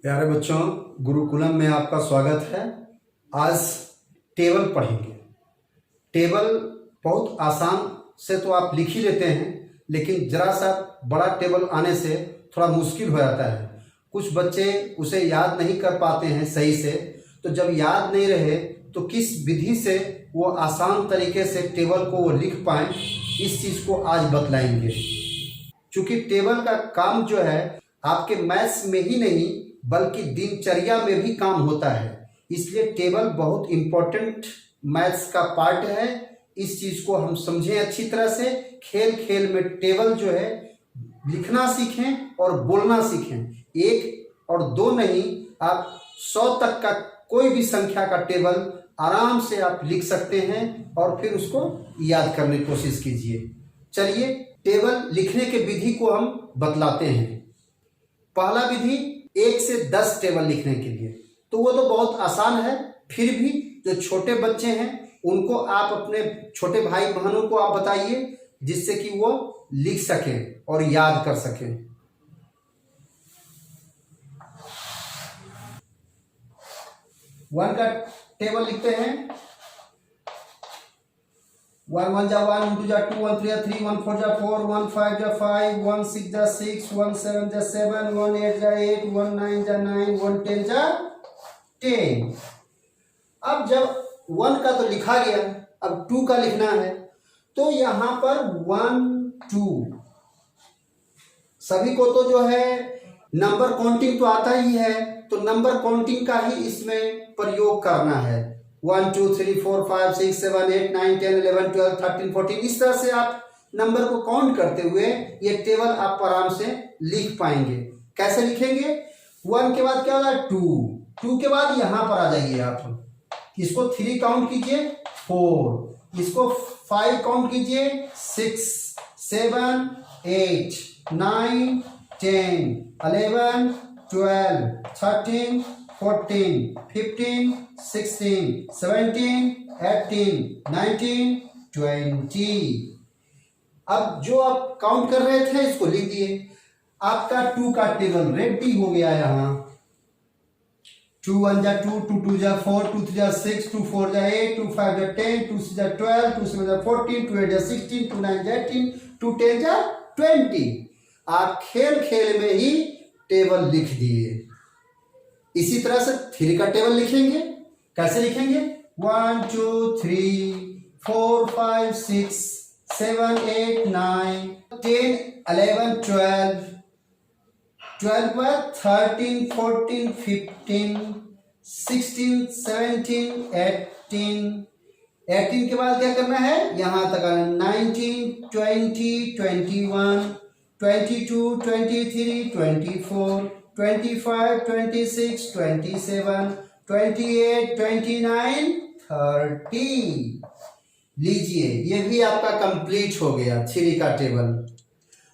प्यारे बच्चों, गुरुकुलम में आपका स्वागत है। आज टेबल पढ़ेंगे। टेबल बहुत आसान से तो आप लिख ही लेते हैं, लेकिन ज़रा सा बड़ा टेबल आने से थोड़ा मुश्किल हो जाता है। कुछ बच्चे उसे याद नहीं कर पाते हैं सही से। तो जब याद नहीं रहे तो किस विधि से वो आसान तरीके से टेबल को वो लिख पाएँ, इस चीज़ को आज बतलाएंगे। क्योंकि टेबल का काम जो है आपके मैथ्स में ही नहीं बल्कि दिनचर्या में भी काम होता है, इसलिए टेबल बहुत इम्पोर्टेंट मैथ्स का पार्ट है। इस चीज़ को हम समझें अच्छी तरह से। खेल खेल में टेबल जो है लिखना सीखें और बोलना सीखें। 1 और 2 नहीं, आप 100 तक का कोई भी संख्या का टेबल आराम से आप लिख सकते हैं और फिर उसको याद करने की कोशिश कीजिए। चलिए टेबल लिखने के विधि को हम बतलाते हैं। पहला विधि 1 से 10 टेबल लिखने के लिए, तो वो तो बहुत आसान है। फिर भी जो छोटे बच्चे हैं उनको आप अपने छोटे भाई बहनों को आप बताइए, जिससे कि वो लिख सकें और याद कर सकें। 1 का टेबल लिखते हैं। 1 1 जा 1, 2 जा 2, 1 3 जा 3, 1 4 जा 4, 1 5 जा 5, 1 6 जा 6, 1 7 जा 7, 1 8 जा 8, 1 9 जा 9, 1 10 जा 10। अब जब 1 का तो लिखा गया, अब 2 का लिखना है। तो यहाँ पर 1 2 सभी को तो जो है नंबर काउंटिंग तो आता ही है, तो नंबर काउंटिंग का ही इसमें प्रयोग करना है। 1 2 3 4 5 6 7 8 9 10 11 12 13 14, इस तरह से आप नंबर को काउंट करते हुए ये टेबल आप आराम से लिख पाएंगे। कैसे लिखेंगे? 1 के बाद क्या होगा? 2 के बाद यहां पर आ जाइए आप। इसको 3 काउंट कीजिए, 4, इसको 5 काउंट कीजिए, 6 7 8 9 10 11 12 13 14 15 16 17 18 19 20। अब जो आप काउंट कर रहे थे इसको लिख दिए। आपका 2 का टेबल रेडी हो गया। यहाँ 2 1 जा 2, 2 2 जा 4, 2 3 जा 6, 2 4 जा 8, 2 5 जा 10, 2 6 जा 12, 2 7 जा 14, 2 8 जा 16, 2 9 जा 18, 2 10 जा 20। आप खेल खेल में ही टेबल लिख दिए। इसी तरह से 3 का टेबल लिखेंगे। कैसे लिखेंगे? 1 2 3 4 5 6 7 8 9 10 11 12 12 पर 13 14 15 16 17 18 18 के बाद क्या करना है? यहां तक 19 20 21 22 23 24 25 26 27 28 29 30। लीजिए, ये भी आपका कंप्लीट हो गया 3 का टेबल।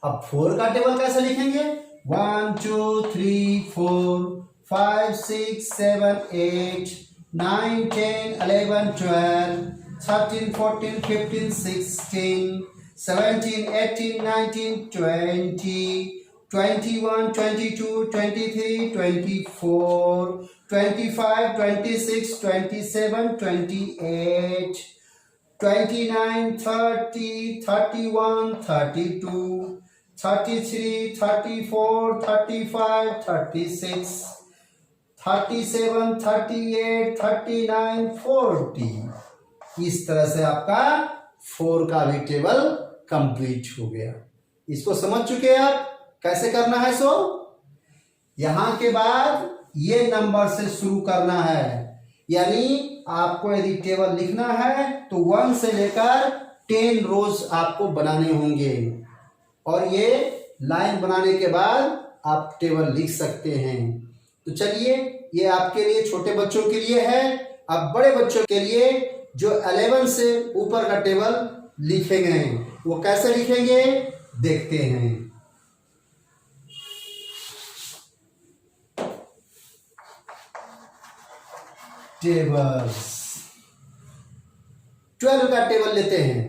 अब 4 का टेबल कैसे लिखेंगे? 1 2 3 4 5 6 7 8 9 10 11 12 13 14 15 16 17 18 19 20 21 22 23 24 25 26 27 28 29 30 31 32 33 34 35 36 37 38 39 40। इस तरह से आपका 4 का भी टेबल कंप्लीट हो गया। इसको समझ चुके हैं आप कैसे करना है? सो यहां के बाद ये नंबर से शुरू करना है, यानी आपको यदि टेबल लिखना है तो 1 से लेकर 10 रोज आपको बनाने होंगे, और ये लाइन बनाने के बाद आप टेबल लिख सकते हैं। तो चलिए, ये आपके लिए छोटे बच्चों के लिए है। अब बड़े बच्चों के लिए जो 11 से ऊपर का टेबल लिखेंगे वो कैसे लिखेंगे देखते हैं। टेबल्स 12 का टेबल लेते हैं।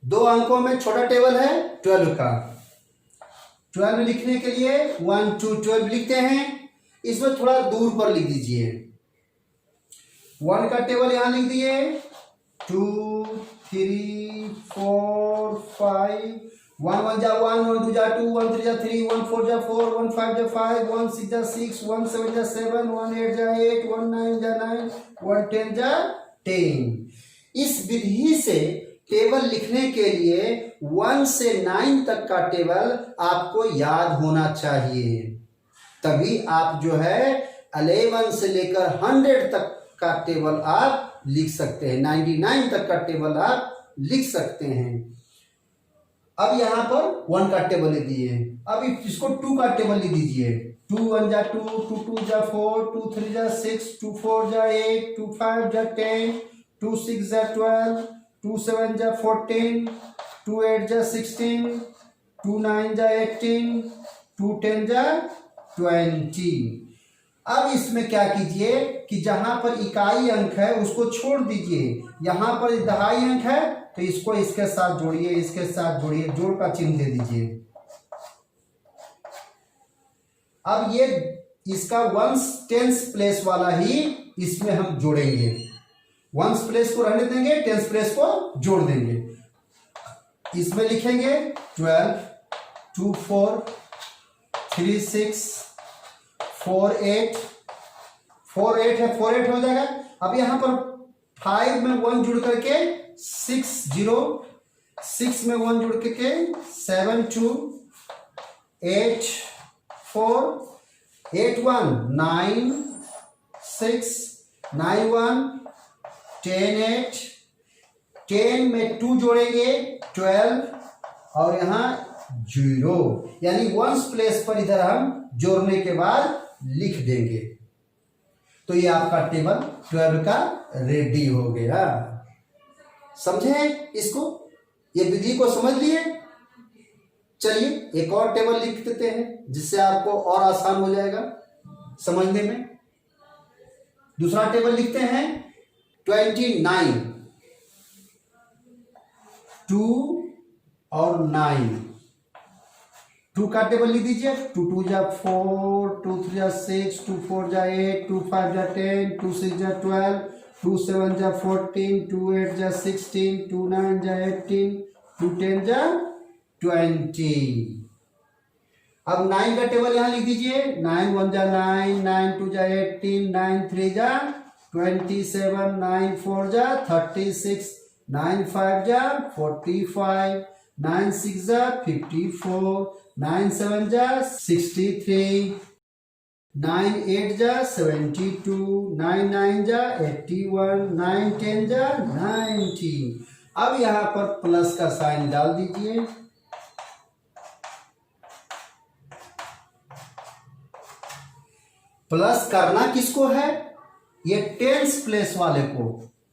2 अंकों में छोटा टेबल है 12 का। 12 लिखने के लिए 1 2 12 लिखते हैं। इसमें थोड़ा दूर पर लिख दीजिए। 1 का टेबल यहां लिख दिए, 2 3 4 5, 1 1 जा 1, 1 2 जा 2, 1 3 जा 3, 1 4 जा 4, 1 5 जा 5, 1 6 जा 6, 1 7 जा 7, 1 8 जा 8, 1 9 जा 9, 1 10 जा 10। इस विधि से टेबल लिखने के लिए 1 से 9 तक का टेबल आपको याद होना चाहिए, तभी आप जो है 11 से लेकर 100 तक का टेबल आप लिख सकते हैं, 99 तक का टेबल आप लिख सकते हैं। अब यहां पर 1 का टेबल लिख दिए, अब इसको 2 का टेबल लिख दीजिए। 2 1 जा 2, 2 2 जा 4, 2 3 जा 6, 2 4 जा 8, 2 5 जा 10, 2 6 जा 12, 2 7 जा 14, 2 8 जा 16, 2 9 जा 18, 2 10 जा 20। अब इसमें क्या कीजिए कि जहां पर इकाई अंक है उसको छोड़ दीजिए, यहां पर दहाई अंक है तो इसको इसके साथ जोड़िए, इसके साथ जोड़िए, जोड़ का चिन्ह दे दीजिए। अब ये इसका 1s प्लेस वाला ही इसमें हम जोड़ेंगे, 1s प्लेस को रहने देंगे, 10s प्लेस को जोड़ देंगे। इसमें लिखेंगे 12 2 4 3 6 4 8, 4 8 है, 4 8 हो जाएगा। अब यहां पर 5 में 1 जुड़ करके 6 0, 6 में 1 जुड़ करके 7 2 8 4 8 1 9 6 9 1 10 8, 10 में 2 जोड़ेंगे 12 और यहां 0, यानी 1s प्लेस पर इधर हम जोड़ने के बाद लिख देंगे। तो ये आपका टेबल 12 का रेडी हो गया। समझे इसको, ये विधि को समझ लिए। चलिए एक और टेबल लिख देते हैं जिससे आपको और आसान हो जाएगा समझने में। दूसरा टेबल लिखते हैं 29, 2 और 9। 2 का टेबल लिख दीजिए, 2 2 जा 4, 2 3 जा 6, 2 4 जा 8, 2 5 जा 10, 2 6 जा 12, 2 7 जा 14, 2 8 जा 16, 2 9 जा 18, 2 10 जा 20। अब 9 का टेबल यहां लिख दीजिए, 9 1 जा 9, 9 2 जा 18, 9 3 जा 27, 9 4 जा 36, 9 5 जा 45, 9 6 जा 54, 9 7 जा 63, 9 8 जा 72, 9 9 जा 81, 9 10 जा 90। अब यहां पर प्लस का साइन डाल दीजिए। प्लस करना किसको है? ये 10s प्लेस वाले को,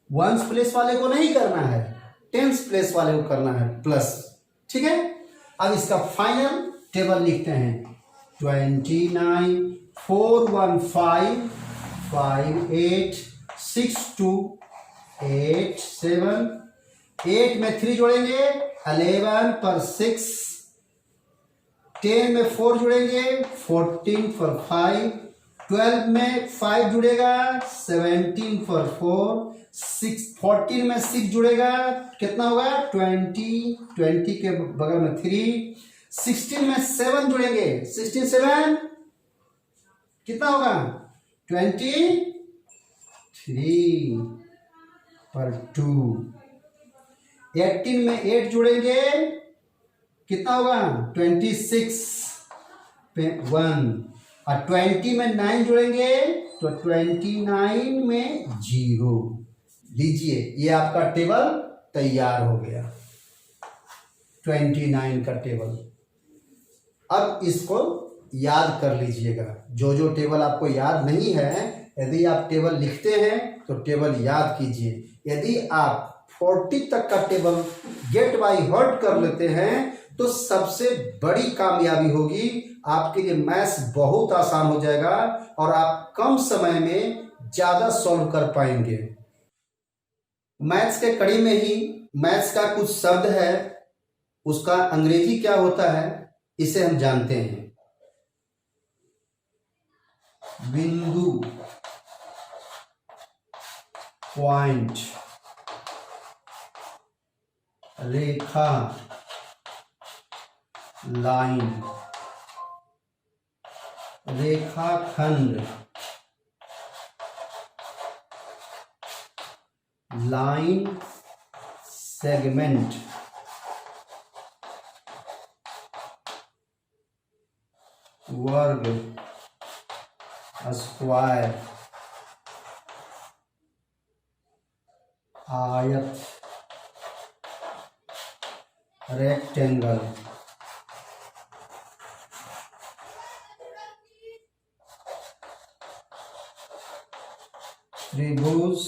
1s प्लेस वाले को नहीं करना है, 10s प्लेस वाले को करना है प्लस। ठीक है, अब इसका फाइनल टेबल लिखते हैं 29 4 1 5 5 8 6 2 8 7, 8 में 3 जोड़ेंगे 11 पर 6, 10 में 4 जोड़ेंगे 14 पर 5, 12 में 5 जुड़ेगा 17 पर 4, 14 में 6 जुड़ेगा कितना होगा 20, 20 के बगल में 3, 16 में 7 जुड़ेंगे 16 7 कितना होगा 23 पर 2, 18 में 8 जुड़ेंगे कितना होगा 26 पे 1, और 20 में 9 जुड़ेंगे तो 29 में 0। लीजिए ये आपका टेबल तैयार हो गया 29 का टेबल। अब इसको याद कर लीजिएगा, जो जो टेबल आपको याद नहीं है, यदि आप टेबल लिखते हैं तो टेबल याद कीजिए। यदि आप 40 तक का टेबल गेट बाय हार्ट कर लेते हैं तो सबसे बड़ी कामयाबी होगी, आपके लिए मैथ्स बहुत आसान हो जाएगा और आप कम समय में ज्यादा सॉल्व कर पाएंगे। मैथ्स के कड़ी में ही मैथ्स का कुछ शब्द है, उसका अंग्रेजी क्या होता है इसे हम जानते हैं। बिंदु, पॉइंट, रेखा, लाइन, रेखाखंड, लाइन सेगमेंट, वर्ग, स्क्वायर, आयत, रेक्टेंगल, त्रिभुज,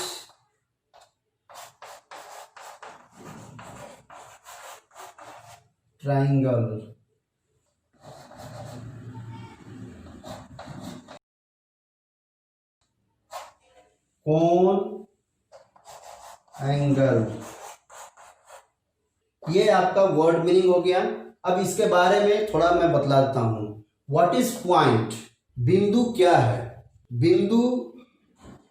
ट्रायंगल, कोण, एंगल। ये आपका वर्ड मीनिंग हो गया। अब इसके बारे में थोड़ा मैं बतला देता हूं। What is point? बिंदु क्या है? बिंदु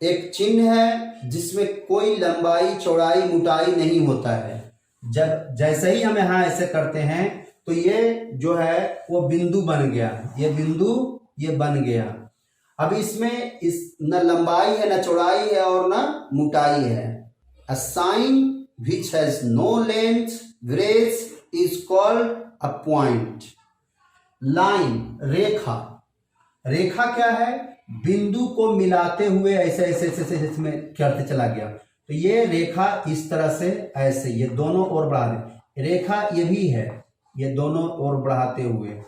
एक चिन्ह है जिसमें कोई लंबाई, चौड़ाई, मोटाई नहीं होता है। जब जैसे ही हम यहां ऐसे करते हैं तो ये जो है वो बिंदु बन गया, ये बिंदु ये बन गया। अब इसमें न लंबाई है, न चौड़ाई है और न मोटाई है। A sign which has no length, breadth is called a point. Line, रेखा। रेखा क्या है? बिंदु को मिलाते हुए ऐसे ऐसे ऐसे इसमें करते चला गया। तो ये रेखा इस तरह से ऐसे, ये दोनों ओर बढ़ा दे। रेखा ये भी है, ये दोनों ओर बढ़ाते हुए।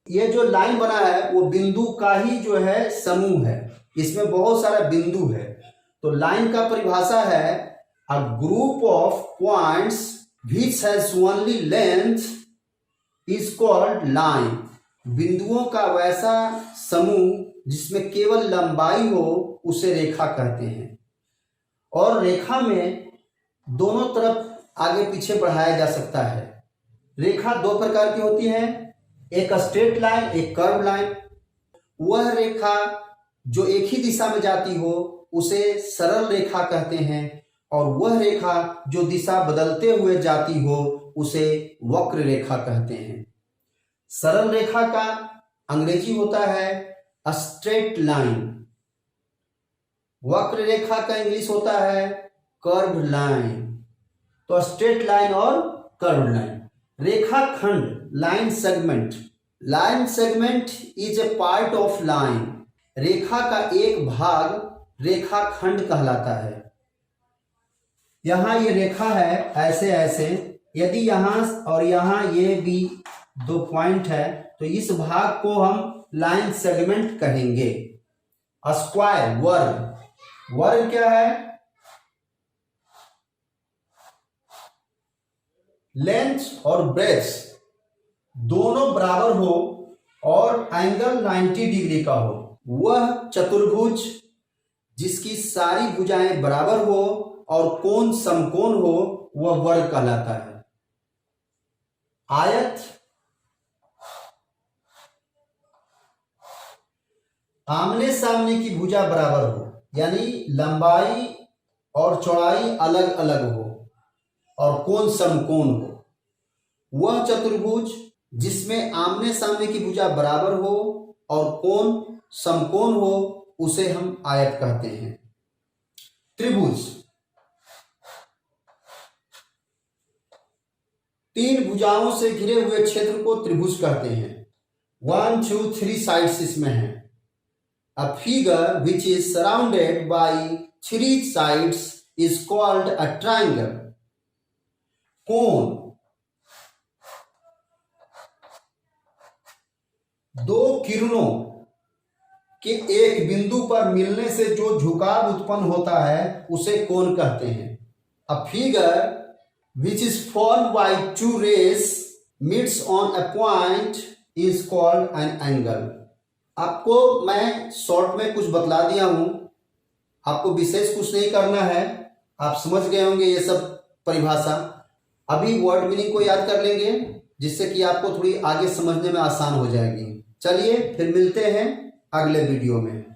ये जो लाइन बना है वो बिंदु का ही जो है समूह है। इसमें बहुत सारा बिंदु है। तो लाइन का परिभाषा है a group of points which has only length is called line. बिंदुओं का वैसा समूह जिसमें केवल लंबाई हो उसे रेखा कहते हैं। और रेखा में दोनों तरफ आगे पीछे बढ़ाया जा सकता है। रेखा दो प्रकार की होती है, एक स्ट्रेट लाइन, एक कर्व लाइन। वह रेखा जो एक ही दिशा में जाती हो उसे सरल रेखा कहते हैं, और वह रेखा जो दिशा बदलते हुए जाती हो उसे वक्र रेखा कहते हैं। सरल रेखा का अंग्रेजी होता है स्ट्रेट लाइन। वक्र रेखा का इंग्लिश होता है कर्व लाइन। तो स्ट्रेट लाइन और कर्व लाइन। रेखाखंड, line segment. Line segment is a part of line. रेखा का एक भाग रेखाखंड कहलाता है। यहां ये रेखा है ऐसे ऐसे, यदि यहां और यहां ये भी दो पॉइंट है तो इस भाग को हम लाइन सेगमेंट कहेंगे। स्क्वायर, वर्ग। वर्ग क्या है? लेंथ और ब्रेड्थ दोनों बराबर हो और एंगल 90 डिग्री का हो। वह चतुर्भुज जिसकी सारी भुजाएं बराबर हो और कोण समकोण हो वह वर्ग कहलाता है। आयत, आमने सामने की भुजा बराबर हो, यानी लंबाई और चौड़ाई अलग अलग हो और कोण समकोण हो। वह चतुर्भुज जिसमें आमने सामने की भुजा बराबर हो और कोण समकोण हो उसे हम आयत कहते हैं। त्रिभुज, तीन भुजाओं से घिरे हुए क्षेत्र को त्रिभुज कहते हैं। 1, 2, 3 साइड्स इसमें हैं। A figure which is surrounded by 3 sides is called a triangle. कोण, दो किरणों के एक बिंदु पर मिलने से जो झुकाव उत्पन्न होता है उसे कोण कहते हैं। A figure which is formed by 2 rays meets on a point is called an angle. आपको मैं शॉर्ट में कुछ बतला दिया हूं, आपको विशेष कुछ नहीं करना है, आप समझ गए होंगे ये सब परिभाषा। अभी वर्ड मीनिंग को याद कर लेंगे जिससे कि आपको थोड़ी आगे समझने में आसान हो जाएगी। चलिए फिर मिलते हैं अगले वीडियो में।